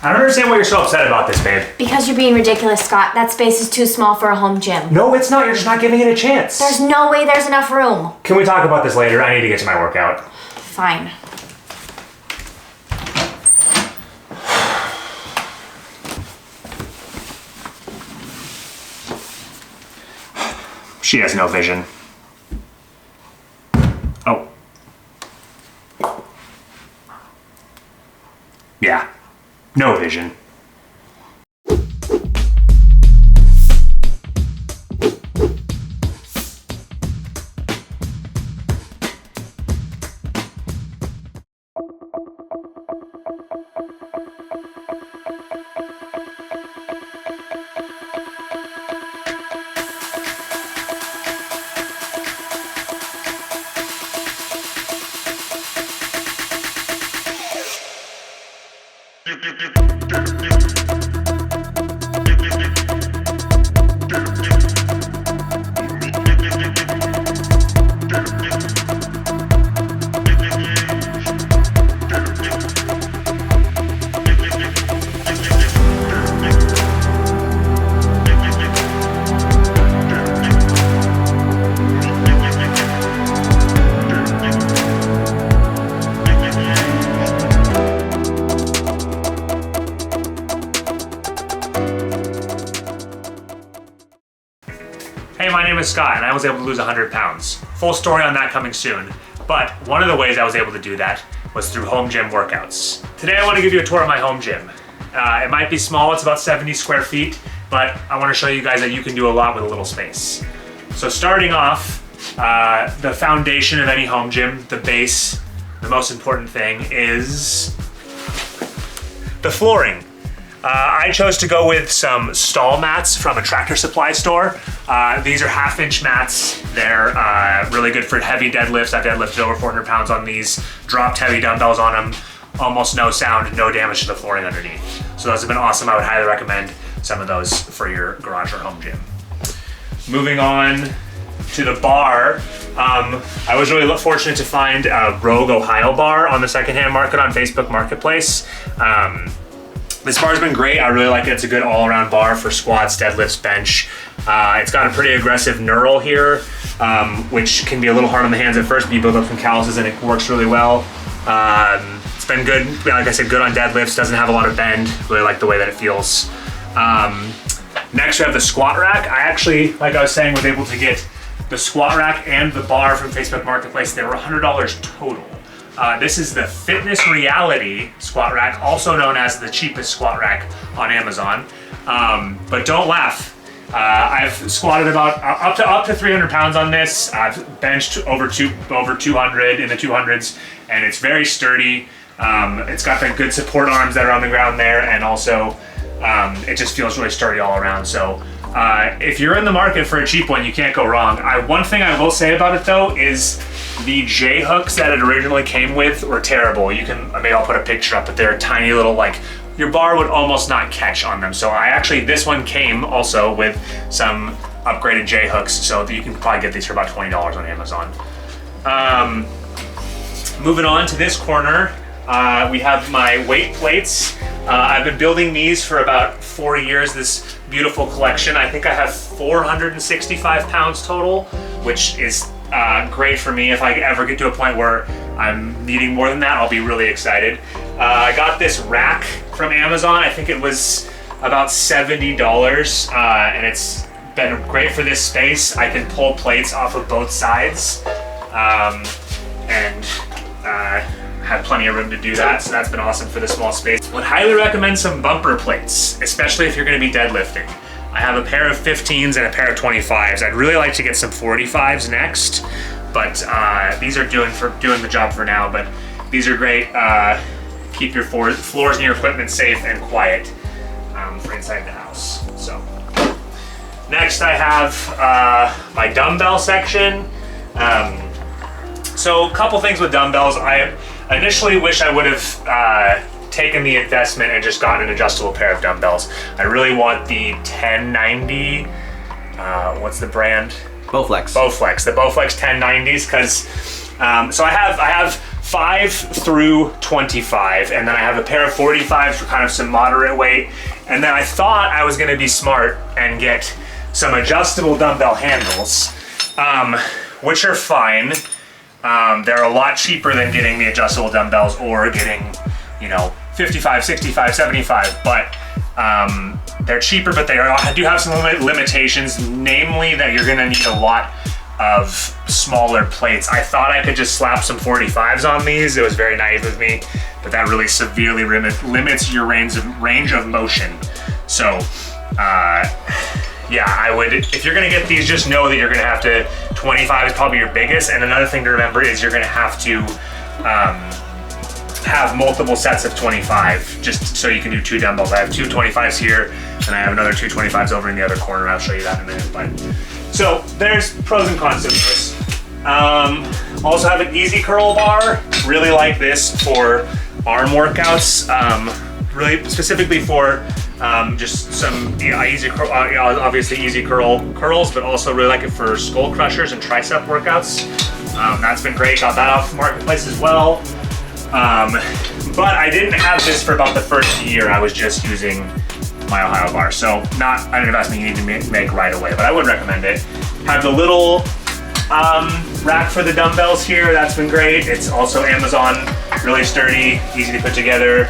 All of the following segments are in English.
I don't understand why you're so upset about this, babe. Because you're being ridiculous, Scott. That space is too small for a home gym. No, it's not. You're just not giving it a chance. There's no way there's enough room. Can we talk about this later? I need to get to my workout. Fine. She has no vision. Oh. Yeah. No vision. Hey, my name is Scott, and I was able to lose 100 pounds. Full story on that coming soon. But one of the ways I was able to do that was through home gym workouts. Today I want to give you a tour of my home gym. It might be small, it's about 70 square feet, but I want to show you guys that you can do a lot with a little space. So starting off, the foundation of any home gym, the base, the most important thing is the flooring. I chose to go with some stall mats from a Tractor Supply store. These are 1/2-inch mats. They're really good for heavy deadlifts. I've deadlifted over 400 pounds on these, dropped heavy dumbbells on them, almost no sound, no damage to the flooring underneath. So those have been awesome. I would highly recommend some of those for your garage or home gym. Moving on to the bar, I was really fortunate to find a Rogue Ohio bar on the secondhand market on Facebook Marketplace. This bar's been great. I really like it. It's a good all-around bar for squats, deadlifts, bench. It's got a pretty aggressive knurl here, which can be a little hard on the hands at first, but you build up some calluses and it works really well. It's been good, like I said, good on deadlifts. Doesn't have a lot of bend. Really like the way that it feels. Next we have the squat rack. I actually, like I was saying, was able to get the squat rack and the bar from Facebook Marketplace. They were $100 total. This is the Fitness Reality squat rack, also known as the cheapest squat rack on Amazon. But don't laugh. I've squatted about up to 300 pounds on this. I've benched over 200 in the 200s, and it's very sturdy. It's got the good support arms that are on the ground there, and also it just feels really sturdy all around. So if you're in the market for a cheap one, you can't go wrong. One thing I will say about it though is the J hooks that it originally came with were terrible. You can, maybe I'll put a picture up, but they're tiny little, like, your bar would almost not catch on them. So this one came also with some upgraded J hooks, so that you can probably get these for about $20 on Amazon. Moving on to this corner, we have my weight plates. I've been building these for about 4 years, this beautiful collection. I think I have 465 pounds total, which is great for me. If I ever get to a point where I'm needing more than that, I'll be really excited. I got this rack from Amazon. I think it was about $70, and it's been great for this space. I can pull plates off of both sides, and have plenty of room to do that, so that's been awesome for the small space. Would highly recommend some bumper plates, especially if you're going to be deadlifting. I have a pair of 15s and a pair of 25s. I'd really like to get some 45s next, but these are doing the job for now. But these are great. Keep your floors and your equipment safe and quiet for inside the house. So next I have my dumbbell section. So a couple things with dumbbells. I initially wish I would have taken the investment and just gotten an adjustable pair of dumbbells. I really want the 1090, what's the brand? Bowflex. The Bowflex 1090s, because so I have 5 through 25, and then I have a pair of 45s for kind of some moderate weight. And then I thought I was gonna be smart and get some adjustable dumbbell handles, which are fine. They're a lot cheaper than getting the adjustable dumbbells or getting, you know, 55, 65, 75, but they're cheaper, but they do have some limitations, namely that you're gonna need a lot of smaller plates. I thought I could just slap some 45s on these. It was very naive of me, but that really severely limits your range of motion. So, yeah, I would, if you're gonna get these, just know that you're gonna have to, 25 is probably your biggest, and another thing to remember is you're gonna have to have multiple sets of 25, just so you can do 2 dumbbells. I have 2 25s here, and I have another 2 25s over in the other corner. I'll show you that in a minute. But so there's pros and cons to this. Also have an easy curl bar. Really like this for arm workouts. Really specifically for just some easy curl, obviously easy curls, but also really like it for skull crushers and tricep workouts. That's been great. Got that off the marketplace as well. But I didn't have this for about the first year. I was just using my Ohio bar, so not an investment you need to make right away, but I would recommend it. Have the little rack for the dumbbells here. That's been great. It's also Amazon, really sturdy, easy to put together.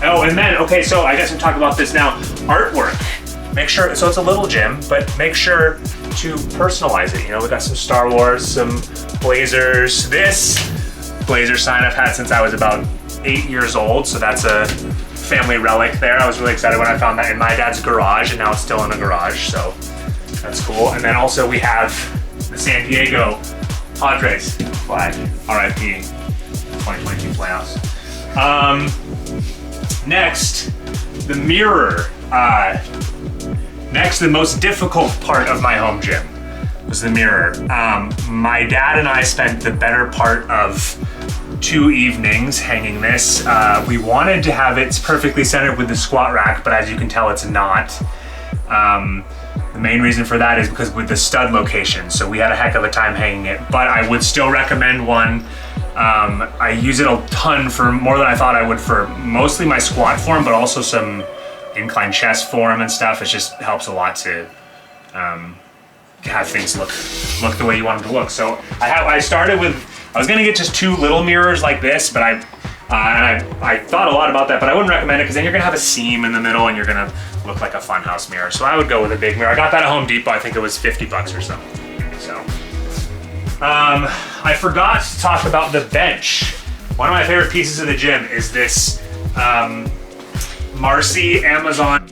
Oh, and then, okay, so I guess I'm talking about this now. Artwork. Make sure, so it's a little gym, but make sure to personalize it. You know, we got some Star Wars, some blazers. This blazer sign I've had since I was about 8 years old, so that's a family relic there. I was really excited when I found that in my dad's garage, and now it's still in the garage, so that's cool. And then also we have the San Diego Padres flag, RIP, 2022 playoffs. Next, the mirror. Next, the most difficult part of my home gym was the mirror. My dad and I spent the better part of 2 evenings hanging this. We wanted to have it perfectly centered with the squat rack, but as you can tell, it's not. The main reason for that is because with the stud location, so we had a heck of a time hanging it, but I would still recommend one. I use it a ton for more than I thought I would for mostly my squat form, but also some incline chest form and stuff. It just helps a lot to have things look the way you want them to look. So I started with, I was gonna get just 2 little mirrors like this, but I thought a lot about that, but I wouldn't recommend it because then you're gonna have a seam in the middle and you're gonna look like a funhouse mirror. So I would go with a big mirror. I got that at Home Depot. I think it was 50 bucks or something. So, I forgot to talk about the bench. One of my favorite pieces of the gym is this Marcy Amazon.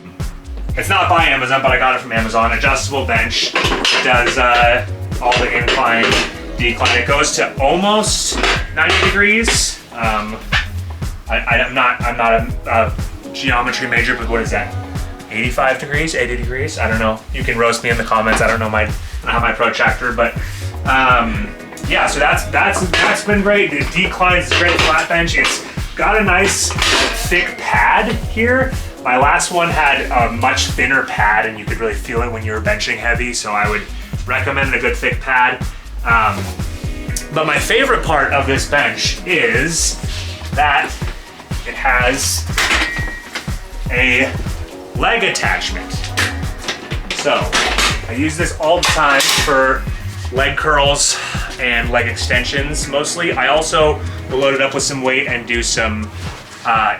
It's not by Amazon, but I got it from Amazon. Adjustable bench. It does all the incline, decline. It goes to almost 90 degrees. I'm not a geometry major, but what is that? 85 degrees, 80 degrees? I don't know. You can roast me in the comments. I don't have my protractor, but yeah. So that's been great. The declines is great. Flat bench. It's got a nice thick pad here. My last one had a much thinner pad, and you could really feel it when you were benching heavy. So I would recommend a good thick pad. But my favorite part of this bench is that it has a leg attachment. So I use this all the time for leg curls and leg extensions mostly. I also will load it up with some weight and do some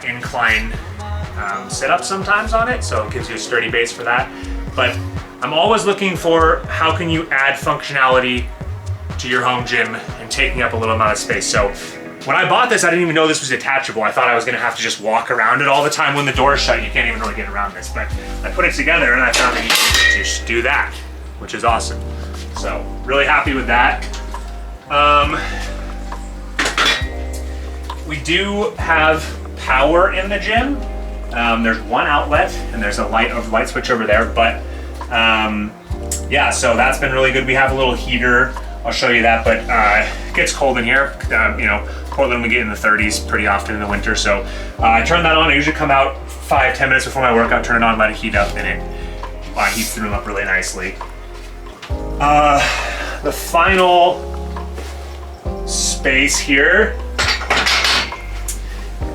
incline sit-ups sometimes on it, so it gives you a sturdy base for that. But I'm always looking for how can you add functionality to your home gym and taking up a little amount of space. So when I bought this, I didn't even know this was attachable. I thought I was gonna have to just walk around it all the time when the door's shut. You can't even really get around this, but I put it together and I found that you can just do that, which is awesome. So really happy with that. We do have power in the gym. There's one outlet and there's a light switch over there, but yeah, so that's been really good. We have a little heater. I'll show you that, but it gets cold in here. You know, Portland, we get in the 30s pretty often in the winter, so I turn that on. I usually come out 5-10 minutes before my workout, turn it on, let it heat up, and it heats the room up really nicely. The final base here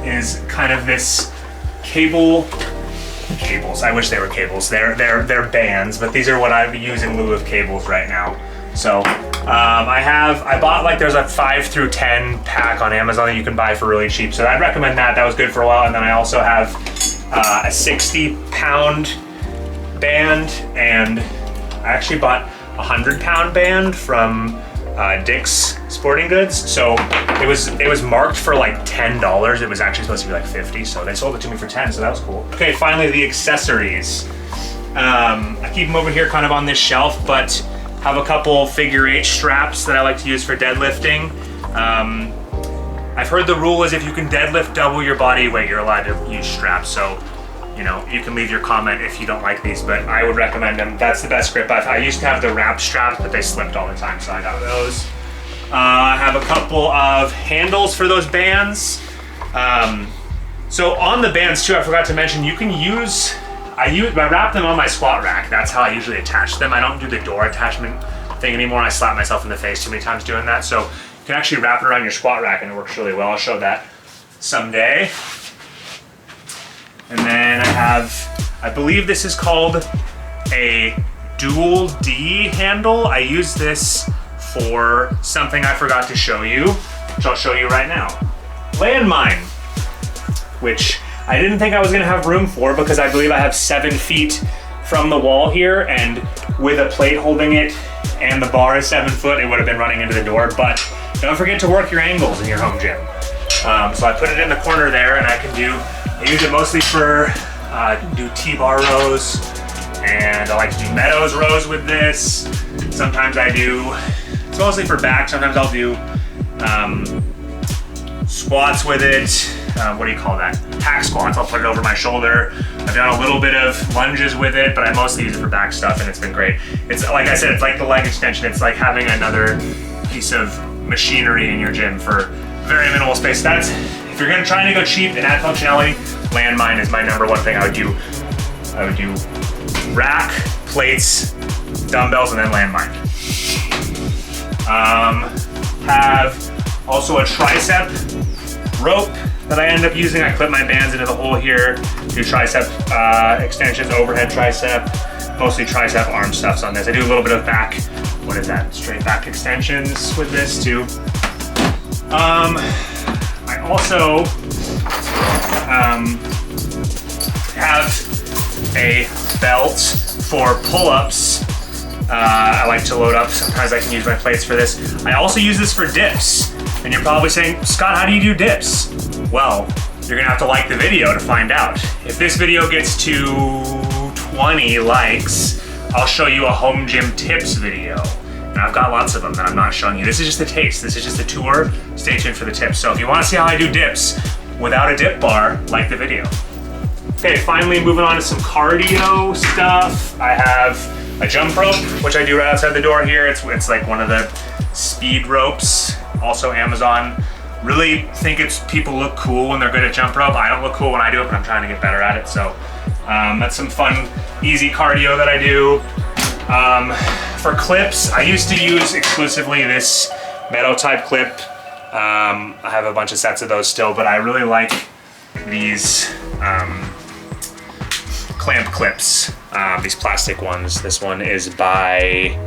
is kind of this cables. I wish they were cables. They're bands, but these are what I use in lieu of cables right now. So I bought like there's a 5 through 10 pack on Amazon that you can buy for really cheap. So I'd recommend that. That was good for a while. And then I also have a 60-pound band, and I actually bought a 100-pound band from Dick's Sporting Goods. So it was marked for like $10. It was actually supposed to be like 50, so they sold it to me for 10, so that was cool. Okay, finally the accessories. I keep them over here kind of on this shelf, but have a couple figure 8 straps that I like to use for deadlifting. I've heard the rule is if you can deadlift double your body weight, you're allowed to use straps. So, you know, you can leave your comment if you don't like these, but I would recommend them. That's the best grip. I used to have the wrap straps, but they slipped all the time, so I got those. I have a couple of handles for those bands. So on the bands too, I forgot to mention, you can use, I wrap them on my squat rack. That's how I usually attach them. I don't do the door attachment thing anymore. I slap myself in the face too many times doing that. So you can actually wrap it around your squat rack and it works really well. I'll show that someday. And then I have, I believe this is called a dual D handle. I use this for something I forgot to show you, which I'll show you right now. Landmine, which I didn't think I was gonna have room for because I believe I have 7 feet from the wall here, and with a plate holding it and the bar is 7 foot, it would have been running into the door. But don't forget to work your angles in your home gym. So I put it in the corner there, and I use it mostly for do T-bar rows, and I like to do Meadows rows with this. Sometimes it's mostly for back. Sometimes I'll do squats with it. What do you call that? Hack squats. I'll put it over my shoulder. I've done a little bit of lunges with it, but I mostly use it for back stuff, and it's been great. It's like I said, it's like the leg extension. It's like having another piece of machinery in your gym for very minimal space. That's, if you're trying to go cheap and add functionality, Landmine is my #1 thing I would do. I would do rack, plates, dumbbells, and then Landmine. Have also a tricep rope that I end up using. I clip my bands into the hole here, do tricep extensions, overhead tricep, mostly tricep arm stuffs on this. I do a little bit of back, what is that? Straight back extensions with this too. I also have a belt for pull-ups. I like to load up. Sometimes I can use my plates for this. I also use this for dips. And you're probably saying, Scott, how do you do dips? Well, you're gonna have to like the video to find out. If this video gets to 20 likes, I'll show you a home gym tips video. And I've got lots of them that I'm not showing you. This is just a taste. This is just a tour. Stay tuned for the tips. So if you wanna see how I do dips without a dip bar, like the video. Okay, finally moving on to some cardio stuff. I have a jump rope, which I do right outside the door here. It's like one of the speed ropes, also Amazon. Really think people look cool when they're good at jump rope. I don't look cool when I do it, but I'm trying to get better at it. So that's some fun, easy cardio that I do. For clips, I used to use exclusively this metal type clip. I have a bunch of sets of those still, but I really like these clamp clips, these plastic ones. This one is by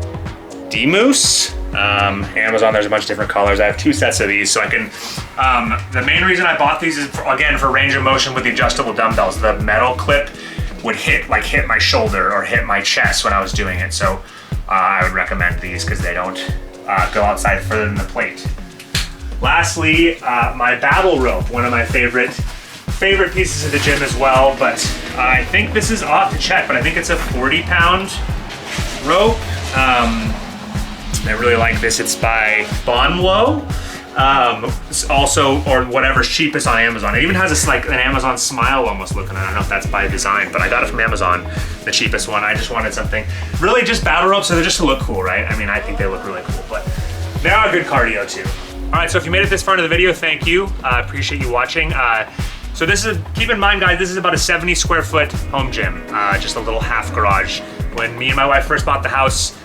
D-Moose. Amazon, there's a bunch of different colors. I have 2 sets of these, so I can, the main reason I bought these is, again, for range of motion with the adjustable dumbbells. The metal clip would hit my shoulder or hit my chest when I was doing it, so I would recommend these because they don't go outside further than the plate. Lastly, my battle rope, one of my favorite pieces of the gym as well, but I think this is off to check, but I think it's a 40-pound rope. I really like this. It's by Bonlo. Also, or whatever's cheapest on Amazon. It even has this like an Amazon smile almost looking at it. I don't know if that's by design, but I got it from Amazon, the cheapest one. I just wanted something really just battle ropes, so they're just to look cool, right? I mean, I think they look really cool, but they are good cardio too. All right, so if you made it this far into the video, thank you. I appreciate you watching. So this is, keep in mind guys, this is about a 70 square foot home gym, just a little half garage. When me and my wife first bought the house,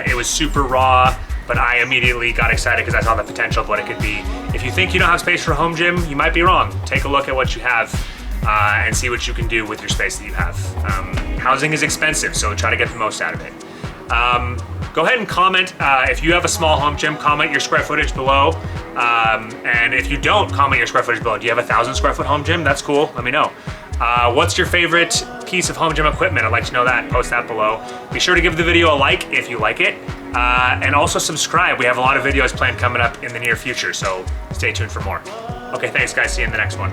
it was super raw, but I immediately got excited because I saw the potential of what it could be. If you think you don't have space for a home gym, you might be wrong. Take a look at what you have and see what you can do with your space that you have. Housing is expensive, so try to get the most out of it. Go ahead and comment. If you have a small home gym, comment your square footage below. And if you don't, comment your square footage below. Do you have a 1,000 square foot home gym? That's cool, let me know. What's your favorite piece of home gym equipment? I'd like to know that, post that below. Be sure to give the video a like if you like it. And also subscribe. We have a lot of videos planned coming up in the near future, so stay tuned for more. Okay, thanks guys, see you in the next one.